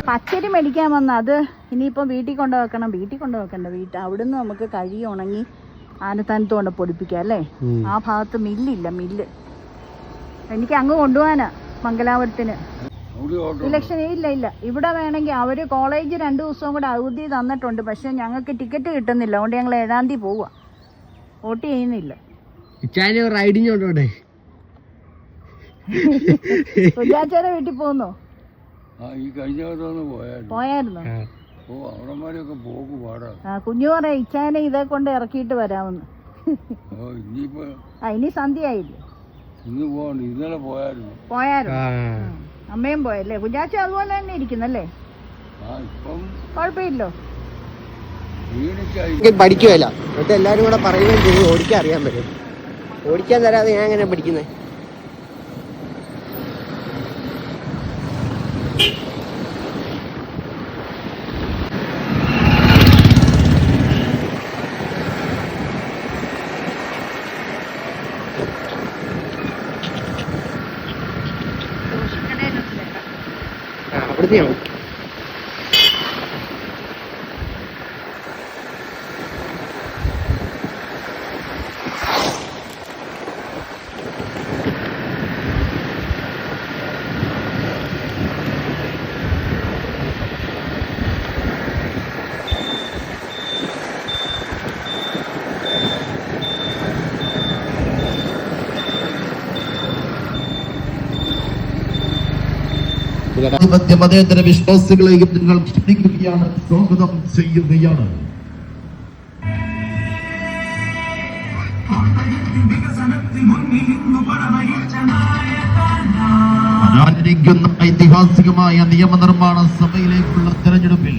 പച്ചരി മേടിക്കാൻ വന്ന അത് ഇനിയിപ്പം വീട്ടിൽ കൊണ്ടുവെക്കണം. അവിടുന്ന് നമുക്ക് കഴുകി ഉണങ്ങി ആനത്താനത്ത് കൊണ്ട് പൊടിപ്പിക്കാം അല്ലേ. ആ ഭാഗത്ത് മില്ലില്ല. എനിക്ക് അങ്ങ് കൊണ്ടുപോകാനാ മംഗലാപുരത്തിന്. ഇലക്ഷൻ ഇല്ല. ഇവിടെ വേണമെങ്കിൽ അവര് കോളേജ് 2 ദിവസവും കൂടെ അവധി തന്നിട്ടുണ്ട്. പക്ഷെ ഞങ്ങൾക്ക് ടിക്കറ്റ് കിട്ടുന്നില്ല. അതുകൊണ്ട് ഞങ്ങൾ 7-ാം തീയതി പോവുക. വോട്ട് ചെയ്യുന്നില്ല. സുജാച്ചേരെ വീട്ടിൽ പോകുന്നോ? പോയായിരുന്നോ? കുഞ്ഞു പറയാ ഇച്ചാനെ ഇതേ കൊണ്ട് ഇറക്കിയിട്ട് വരാമെന്ന്. ഇനി സന്ധ്യയായില്ലേ? പോയായിരുന്നു. അമ്മയും പോയല്ലേ? കുഞ്ഞാച്ച അതുപോലെ തന്നെ ഇരിക്കുന്നല്ലേ? കുഴപ്പമില്ലോ. പഠിക്കുമല്ല എന്നിട്ട് എല്ലാരും കൂടെ പറയുകയും ചെയ്തു ഓടിക്കാൻ അറിയാൻ പറ്റും. ഓടിക്കാൻ തരാതെ ഞാൻ എങ്ങനെ പഠിക്കുന്നേ? അവിടുത്തെയാണ്. മതേതര വിശ്വാസികളെയും നിങ്ങൾ ക്ഷണിക്കുകയാണ്, സ്വാഗതം ചെയ്യുകയാണ്. വരാനിരിക്കുന്ന ഐതിഹാസികമായ നിയമനിർമ്മാണ സഭയിലേക്കുള്ള തെരഞ്ഞെടുപ്പിൽ